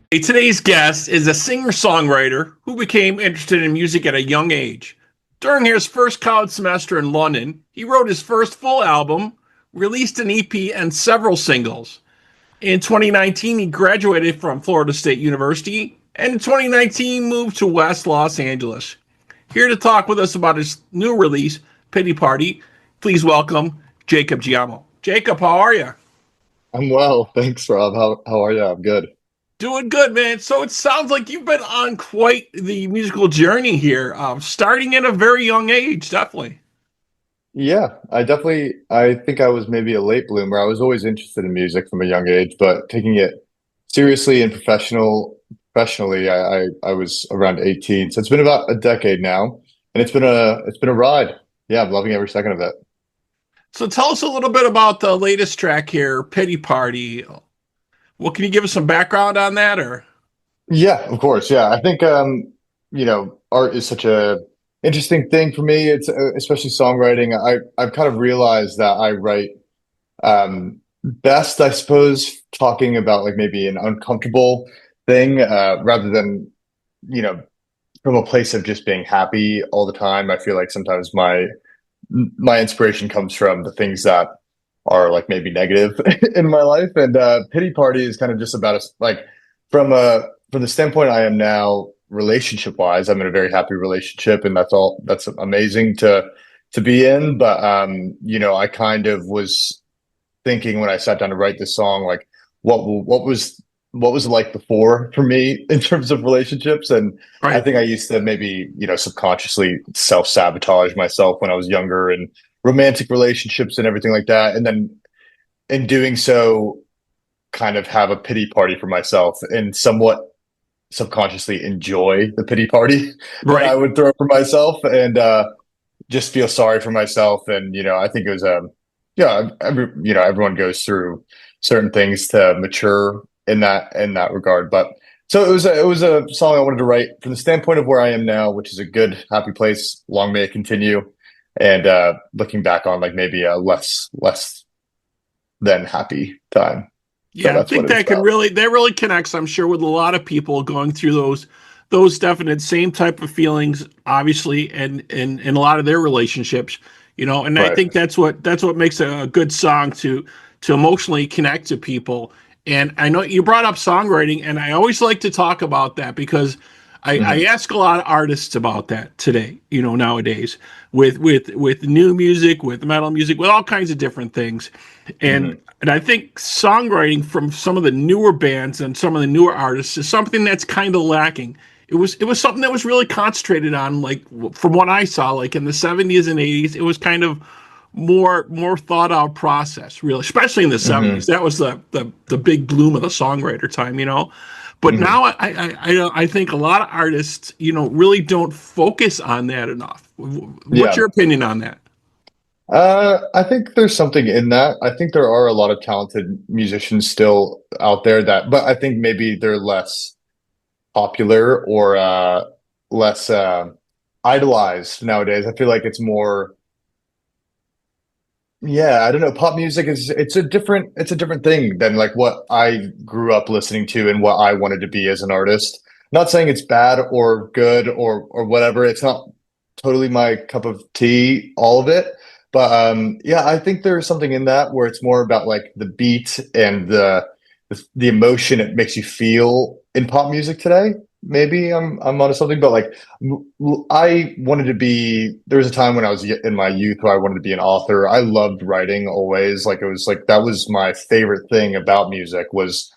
Today's guest is a singer-songwriter who became interested in music at a young age. During his first college semester in London, he wrote his first full album, released an EP, and several singles. In 2019, he graduated from Florida State University, and in 2019 moved to West Los Angeles. Here to talk with us about his new release, Pity Party, please welcome Jacob Giaimo. Jacob, how are you? I'm well, thanks, Rob. How are you? I'm good. Doing good, man. So it sounds like you've been on quite the musical journey here, starting at a very young age, definitely. Yeah, I think I was maybe a late bloomer. I was always interested in music from a young age, but taking it seriously and professionally, I was around 18. So it's been about a decade now, and it's been a ride. Yeah, I'm loving every second of it. So tell us a little bit about the latest track here, Pity Party. Well, can you give us some background on that, or? Yeah, of course. Yeah, I think art is such a interesting thing for me. It's especially songwriting. I've kind of realized that I write best, I suppose, talking about like maybe an uncomfortable thing rather than you know from a place of just being happy all the time. I feel like sometimes my inspiration comes from the things that are like maybe negative in my life, and Pity Party is kind of just about us like from a from the standpoint I am now, relationship wise, I'm in a very happy relationship, and that's amazing to be in. But I kind of was thinking when I sat down to write this song, like what was it like before for me in terms of relationships. And I Right. think I used to maybe, subconsciously self-sabotage myself when I was younger and romantic relationships and everything like that. And then in doing so, kind of have a pity party for myself and somewhat subconsciously enjoy the pity party that I Right. would throw for myself, and just feel sorry for myself. And I think it was everyone goes through certain things to mature in that regard. But so it was a song I wanted to write from the standpoint of where I am now, which is a good happy place. Long may it continue, and looking back on like maybe a less than happy time. So Yeah, I that's what think it was about. that really connects, I'm sure, with a lot of people going through those definite same type of feelings, obviously, and in a lot of their relationships, and I Right. think that's what makes a good song to emotionally connect to people. And I know you brought up songwriting, and I always like to talk about that because I Hmm. ask a lot of artists about that today, nowadays with new music, with metal music, with all kinds of different things. And Hmm. and I think songwriting from some of the newer bands and some of the newer artists is something that's kind of lacking. It was something that was really concentrated on, like from what I saw, like in the 70s and 80s, it was kind of more thought out process, really, especially in the 70s. Hmm. That was the big bloom of the songwriter time. But Hmm. now I think a lot of artists, really don't focus on that enough. What's Yeah. your opinion on that? I think there's something in that. I think there are a lot of talented musicians still out there but I think maybe they're less popular or less idolized nowadays. I feel like it's more, yeah, I don't know. Pop music is it's a different thing than like what I grew up listening to and what I wanted to be as an artist. Not saying it's bad or good or whatever. It's not totally my cup of tea, all of it. But yeah, I think there's something in that where it's more about like the beat and the emotion it makes you feel in pop music today. Maybe I'm onto something, but like I wanted to be. There was a time when I was in my youth where I wanted to be an author. I loved writing always. Like it was like that was my favorite thing about music was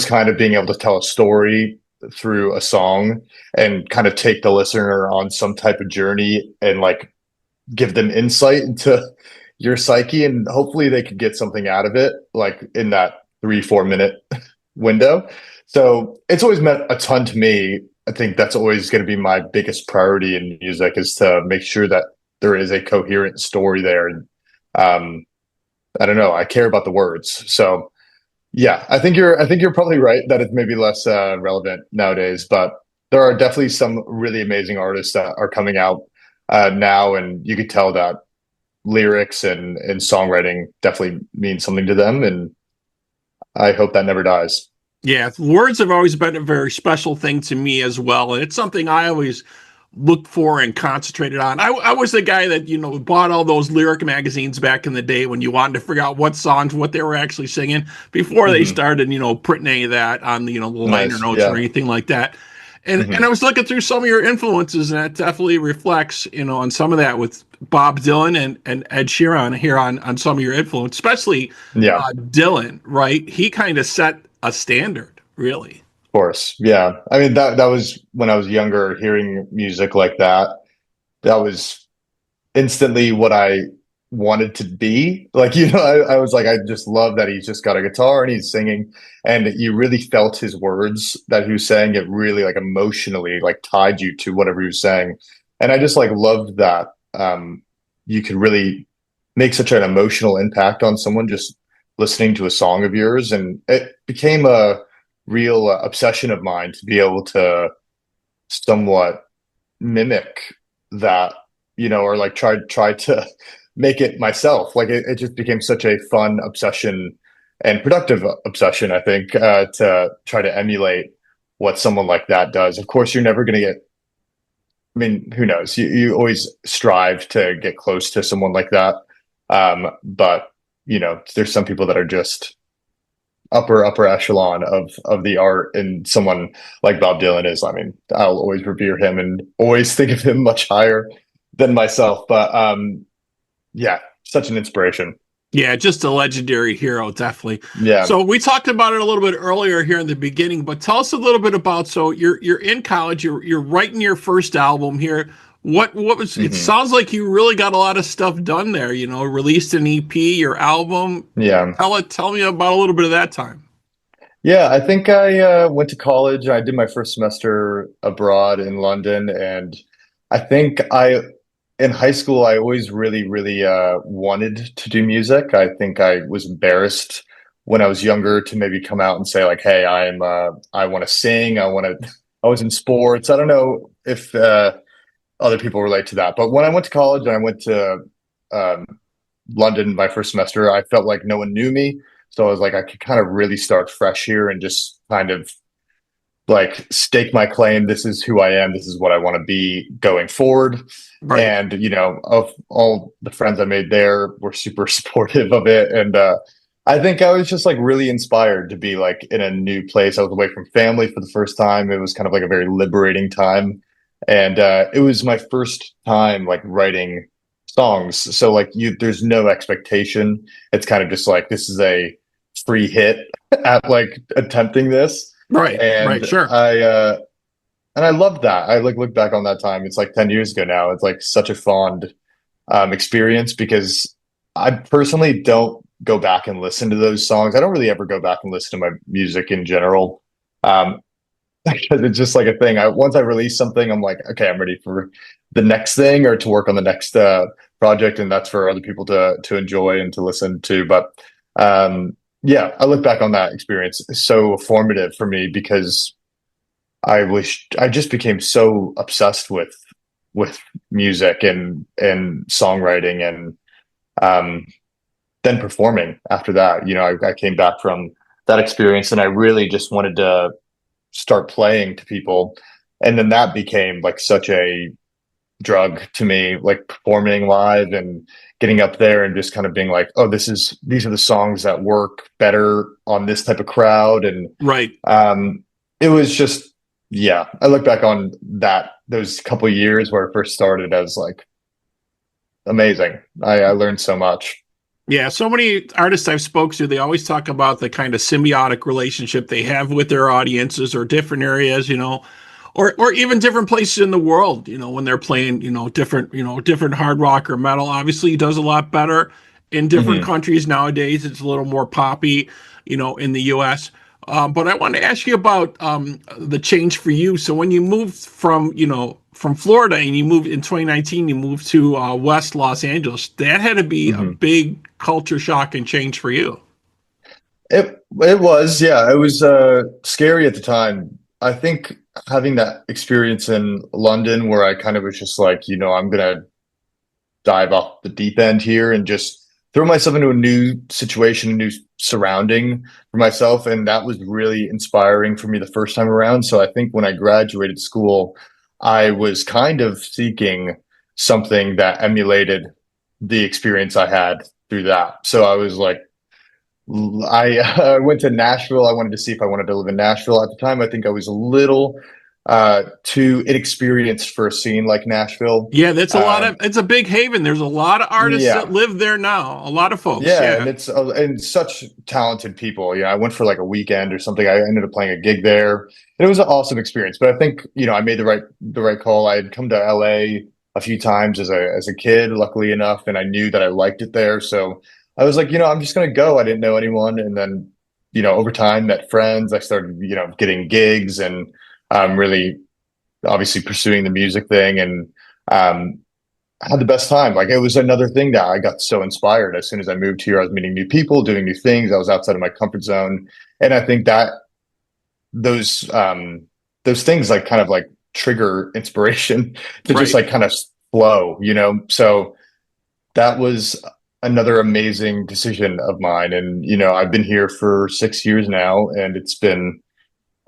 kind of being able to tell a story through a song and kind of take the listener on some type of journey and like give them insight into your psyche, and hopefully they could get something out of it like in that 3 4 minute window. So it's always meant a ton to me. I think that's always going to be my biggest priority in music is to make sure that there is a coherent story there. And I don't know, I care about the words. So yeah, I think you're probably right that it's maybe less relevant nowadays, but there are definitely some really amazing artists that are coming out now, and you could tell that lyrics and songwriting definitely mean something to them, and I hope that never dies. Yeah, words have always been a very special thing to me as well, and it's something I always looked for and concentrated on. I was the guy that bought all those lyric magazines back in the day when you wanted to figure out what songs, what they were actually singing before they Hmm. started printing any of that on the liner Nice. notes or Yeah. anything like that. And I Hmm. was looking through some of your influences, and that definitely reflects on some of that with Bob Dylan and Ed Sheeran here on some of your influence, especially Yeah. Of Dylan. Right, he kind of set a standard, really. course. Yeah. I mean, that was when I was younger, hearing music like that. That was instantly what I wanted to be. Like, I was like, I just love that he's just got a guitar and he's singing, and you really felt his words that he was saying. It really like emotionally like tied you to whatever he was saying. And I just like loved that. You could really make such an emotional impact on someone just listening to a song of yours. And it became a real obsession of mine to be able to somewhat mimic that, or like try to make it myself. Like it just became such a fun obsession and productive obsession, I think, to try to emulate what someone like that does. Of course, you're never going to get, I mean, who knows? You always strive to get close to someone like that. But there's some people that are just upper echelon of the art, and someone like Bob Dylan is. I mean, I'll always revere him and always think of him much higher than myself. But yeah, such an inspiration. Yeah, just a legendary hero, definitely. Yeah. So we talked about it a little bit earlier here in the beginning, but tell us a little bit about, so you're in college, you're writing your first album here. What was it? Hmm. Sounds like you really got a lot of stuff done there, released an EP, your album. Yeah. Tell me about a little bit of that time. Yeah, I think I went to college. I did my first semester abroad in London, and I think in high school, I always really, really wanted to do music. I think I was embarrassed when I was younger to maybe come out and say like, "Hey, I want to sing. I was in sports." I don't know if other people relate to that, but when I went to college and I went to um, London my first semester, I felt like no one knew me. So I was like, I could kind of really start fresh here and just kind of like stake my claim. This is who I am. This is what I want to be going forward. Right. And, of all the friends I made there were super supportive of it. And I think I was just like really inspired to be like in a new place. I was away from family for the first time. It was kind of like a very liberating time. And it was my first time like writing songs. So like there's no expectation. It's kind of just like this is a free hit at like attempting this. Right. Right. And Sure. I loved that. I like look back on that time. It's like 10 years ago now. It's like such a fond experience because I personally don't go back and listen to those songs. I don't really ever go back and listen to my music in general. Um, because it's just like a thing. Once I release something, I'm like, okay, I'm ready for the next thing or to work on the next project, and that's for other people to enjoy and to listen to. But yeah, I look back on that experience. It's so formative for me because I just became so obsessed with music and songwriting and um, then performing after that. I came back from that experience and I really just wanted to start playing to people. And then that became like such a drug to me, like performing live and getting up there and just kind of being like, oh, these are the songs that work better on this type of crowd. And Right. it was just, yeah, I look back on those couple years where I first started as like amazing. I learned so much. Yeah, so many artists I've spoke to, they always talk about the kind of symbiotic relationship they have with their audiences or different areas, or even different places in the world, when they're playing, different hard rock or metal. Obviously, it does a lot better in different Hmm. countries nowadays. It's a little more poppy, in the US. But I wanted to ask you about the change for you. So when you moved from Florida and you moved in 2019, you moved to West Los Angeles. That had to be a Hmm. big culture shock and change for you. It was, yeah, it was scary at the time. I think having that experience in London where I kind of was just like, I'm gonna dive off the deep end here and just throw myself into a new situation, a new surrounding for myself. And that was really inspiring for me the first time around. So I think when I graduated school, I was kind of seeking something that emulated the experience I had through that. So I was like, I went to Nashville. I wanted to see if I wanted to live in Nashville at the time. I think I was a little too inexperienced for a scene like Nashville. Yeah, that's a lot of, it's a big haven. There's a lot of artists that Yeah, live there now. A lot of folks. yeah, and Yeah. it's and such talented people. Yeah, I went for like a weekend or something. I ended up playing a gig there, and it was an awesome experience. But I think I made the right call. I had come to LA a few times as a kid, luckily enough, and I knew that I liked it there. So I was like, I'm just gonna go. I didn't know anyone, and then over time met friends. I started getting gigs and really obviously pursuing the music thing and. I had the best time. Like it was another thing that I got so inspired. As soon as I moved here, I was meeting new people, doing new things. I was outside of my comfort zone. And I think that those things like kind of like trigger inspiration to just Right. like kind of flow. So that was another amazing decision of mine. And I've been here for 6 years now and it's been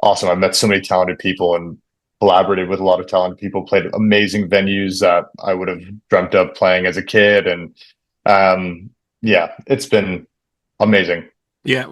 awesome. I've met so many talented people and collaborated with a lot of talented people, played amazing venues that I would have dreamt of playing as a kid. And yeah, it's been amazing. Yeah.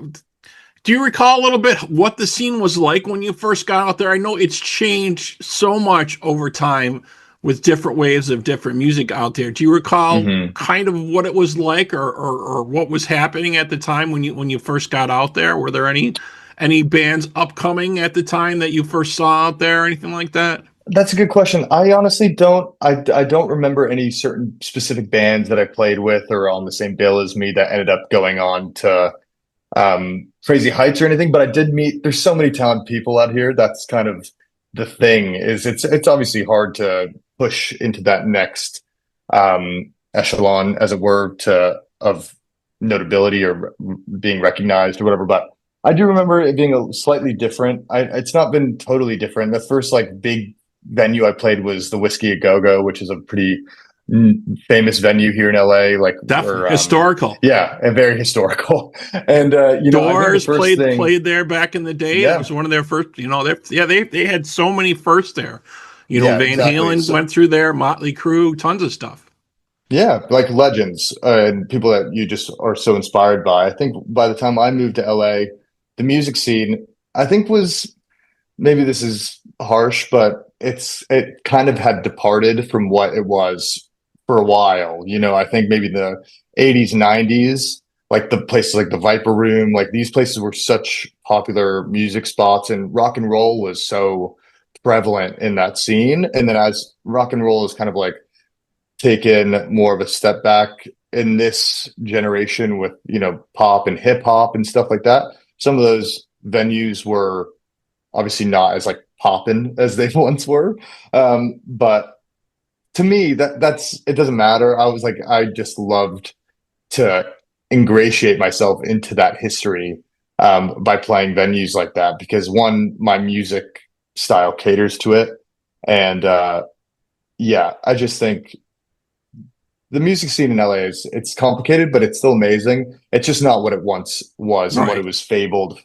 Do you recall a little bit what the scene was like when you first got out there? I know it's changed so much over time with different waves of different music out there. Do you recall Hmm. kind of what it was like or what was happening at the time when you first got out there? Were there any bands upcoming at the time that you first saw out there or anything like that? That's a good question. I honestly don't. I don't remember any certain specific bands that I played with or on the same bill as me that ended up going on to crazy heights or anything. But I did meet. There's so many talented people out here. That's kind of the thing. Is it's obviously hard to push into that next echelon, as it were, to of notability or being recognized or whatever. But I do remember it being a slightly different. It's not been totally different. The first like big venue I played was the Whiskey a Go Go, which is a pretty famous venue here in LA. Like Definitely where, historical. yeah, and very historical. And I think the Doors first thing, played there back in the day. It was yeah, one of their first. They had so many firsts there. yeah, Van exactly. Halen So went through there, Motley Crue, tons of stuff. yeah, like legends and people that you just are so inspired by. I think by the time I moved to LA, the music scene, I think was maybe this is harsh, but it kind of had departed from what it was for a while. I think maybe the 80s, 90s, like the places like the Viper Room, like these places were such popular music spots and rock and roll was so prevalent in that scene. And then as rock and roll is kind of like taken more of a step back in this generation with, pop and hip hop and stuff like that. Some of those venues were obviously not as like poppin' as they once were. But to me, that's it doesn't matter. I was like, I just loved to ingratiate myself into that history by playing venues like that because one, my music style caters to it. And yeah, I just think the music scene in LA it's complicated, but it's still amazing. It's just not what it once was and what it Right. was fabled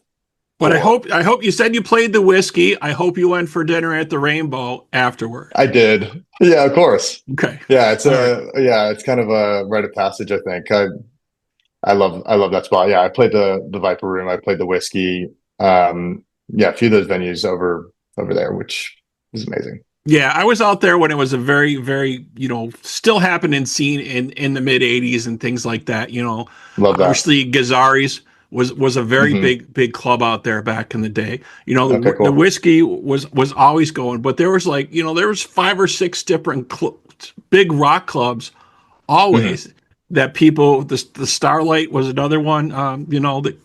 But for. I hope you said you played the Whiskey. I hope you went for dinner at the Rainbow afterward. I did. Yeah, of course. Okay. Yeah, All right. it's kind of a rite of passage, I think. I love that spot. Yeah, I played the Viper Room, I played the Whiskey. Yeah, a few of those venues over there, which is amazing. Yeah, I was out there when it was a very, very, still happening scene in the mid '80s and things like that. Love that. Obviously Gazzari's was a very Hmm. big club out there back in the day. Okay, The cool. Whiskey was always going, but there was there was 5 or 6 different big rock clubs Hmm. always that people. The Starlight was another one. The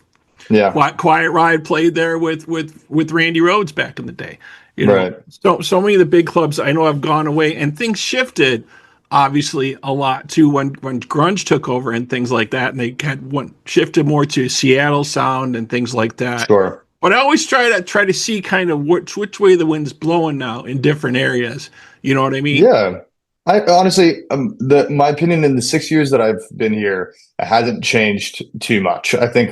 Yeah, Quiet Ride played there with Randy Rhoads back in the day. right. So many of the big clubs I know have gone away, and things shifted obviously a lot too when grunge took over and things like that, and they went shifted more to Seattle sound and things like that. Sure. But I always try to see kind of which way the wind's blowing now in different areas. You know what I mean? Yeah. I honestly, my opinion in the 6 years that I've been here, it hasn't changed too much. I think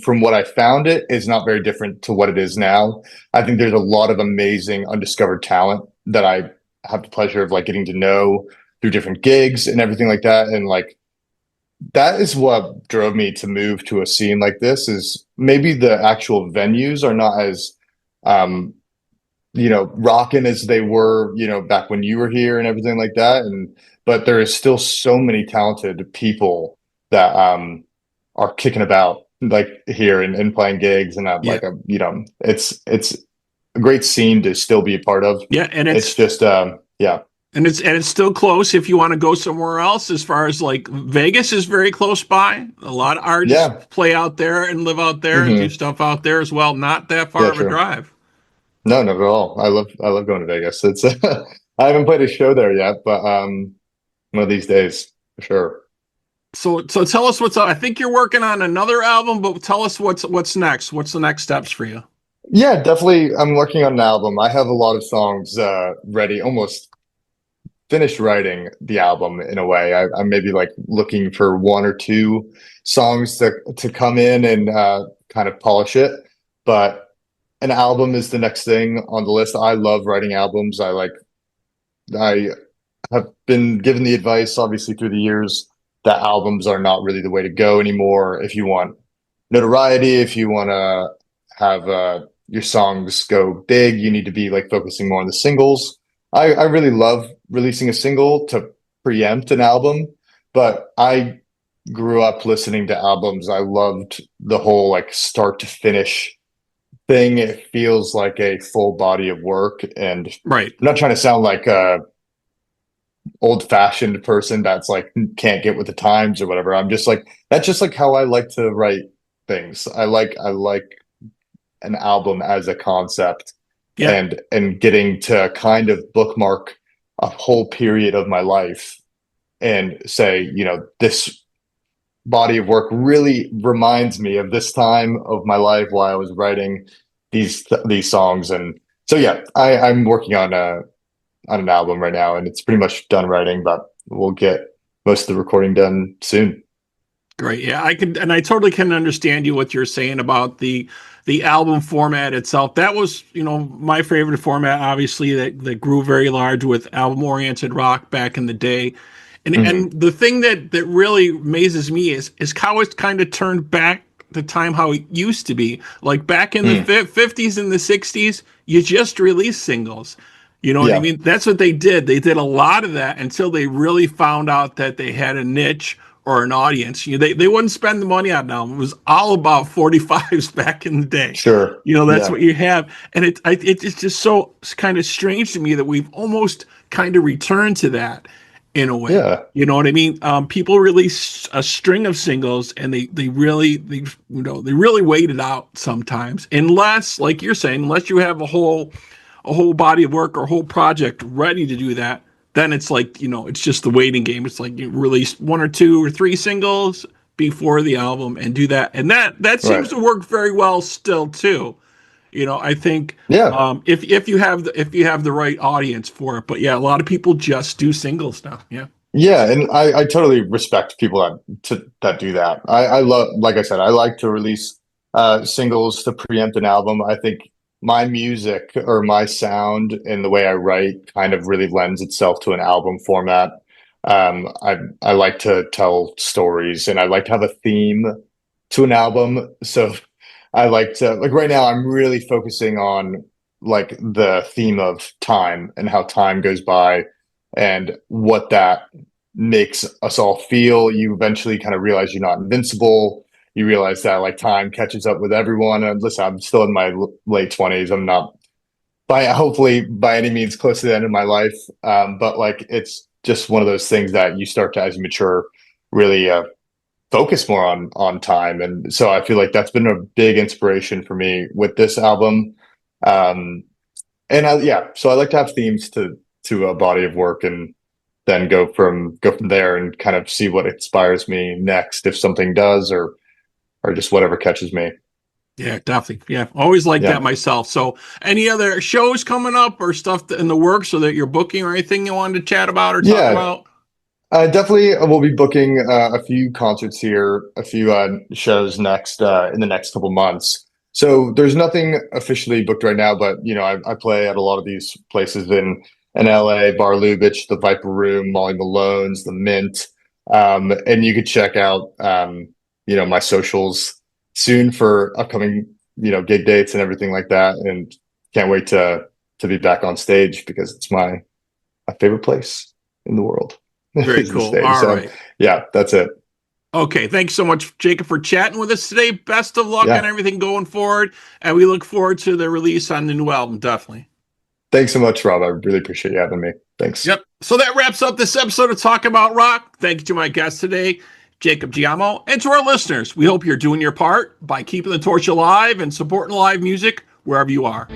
from what I found, it is not very different to what it is now. I think there's a lot of amazing undiscovered talent that I have the pleasure of like getting to know through different gigs and everything like that. And like that is what drove me to move to a scene like this. Is maybe the actual venues are not as um rocking as they were, back when you were here and everything like that. And but there is still so many talented people that are kicking about like here and playing gigs and Yeah. it's a great scene to still be a part of. Yeah, and It's it's just yeah. and it's still close if you want to go somewhere else. As far as like Vegas is very close by. A lot of artists Yeah. play out there and live out there and do Hmm. stuff out there as well. Not that far Yeah, of a true. drive. No, not at all. I love going to Vegas. It's I haven't played a show there yet, but one of these days for sure. So tell us what's up. I think you're working on another album, but tell us what's next. What's the next steps for you? Yeah, definitely. I'm working on an album. I have a lot of songs ready, almost finished writing the album in a way. I'm maybe like looking for one or two songs to come in and kind of polish it. But an album is the next thing on the list. I love writing albums. I have been given the advice, obviously, through the years that albums are not really the way to go anymore. If you want notoriety, if you want to have your songs go big, you need to be like focusing more on the singles. I really love releasing a single to preempt an album, but I grew up listening to albums. I loved the whole like start to finish thing. It feels like a full body of work, and Right. I'm not trying to sound like a old fashioned person that's like can't get with the times or whatever. I'm just like that's just like how I like to write things. I like an album as a concept Yeah. and getting to kind of bookmark a whole period of my life and say, this body of work really reminds me of this time of my life while I was writing these songs. And so yeah, I'm working on an album right now, and it's pretty much done writing, but we'll get most of the recording done soon. Great. Yeah, I can, and I totally can understand you what you're saying about the album format itself. That was, my favorite format, obviously, that grew very large with album-oriented rock back in the day. And Hmm. the thing that really amazes me is how it's kind of turned back the time how it used to be. Like back in the Mm. 50s and the 60s, you just released singles. You know what I Yeah, mean? That's what they did. They did a lot of that until they really found out that they had a niche or an audience. They wouldn't spend the money on an album. It was all about 45s back in the day. sure. That's Yeah, what you have. And it's just so kind of strange to me that we've almost kind of returned to that in a way. yeah, You know what I mean? People release a string of singles and they really wait it out sometimes. Unless, like you're saying, unless you have a whole body of work or a whole project ready to do that, then it's like, it's just the waiting game. It's like you release one or two or three singles before the album and do that. And that seems right. to work very well still too. I think Yeah, if you have the right audience for it. But yeah, a lot of people just do singles now. Yeah. yeah, and I totally respect people that do that. I love, like I said, I like to release singles to preempt an album. I think my music or my sound and the way I write kind of really lends itself to an album format. I like to tell stories and I like to have a theme to an album. So I like to like right now I'm really focusing on like the theme of time and how time goes by and what that makes us all feel. You eventually kind of realize you're not invincible. You realize that like time catches up with everyone. And listen, I'm still in my late 20s. I'm not by hopefully by any means close to the end of my life. But like it's just one of those things that you start to, as you mature, really focus more on time. And so I feel like that's been a big inspiration for me with this album. Um, yeah, so I like to have themes to a body of work and then go from there and kind of see what inspires me next if something does or just whatever catches me. Yeah, definitely. Yeah, always like Yeah. that myself. So, any other shows coming up or stuff in the works so that you're booking or anything you wanted to chat about or talk Yeah, about? definitely we'll be booking a few concerts here, a few shows next in the next couple months. So there's nothing officially booked right now, but I play at a lot of these places in LA, Bar Lubitsch, the Viper Room, Molly Malone's, the Mint. And you could check out my socials soon for upcoming, gig dates and everything like that. And can't wait to be back on stage because it's my favorite place in the world Very is the cool. stage. All So right. yeah, that's it. Okay. Thanks so much, Jacob, for chatting with us today. Best of luck on Yeah. everything going forward. And we look forward to the release on the new album, definitely. Thanks so much, Rob. I really appreciate you having me. Thanks. Yep. So that wraps up this episode of Talk About Rock. Thank you to my guest today, Jacob Giaimo, and to our listeners. We hope you're doing your part by keeping the torch alive and supporting live music wherever you are.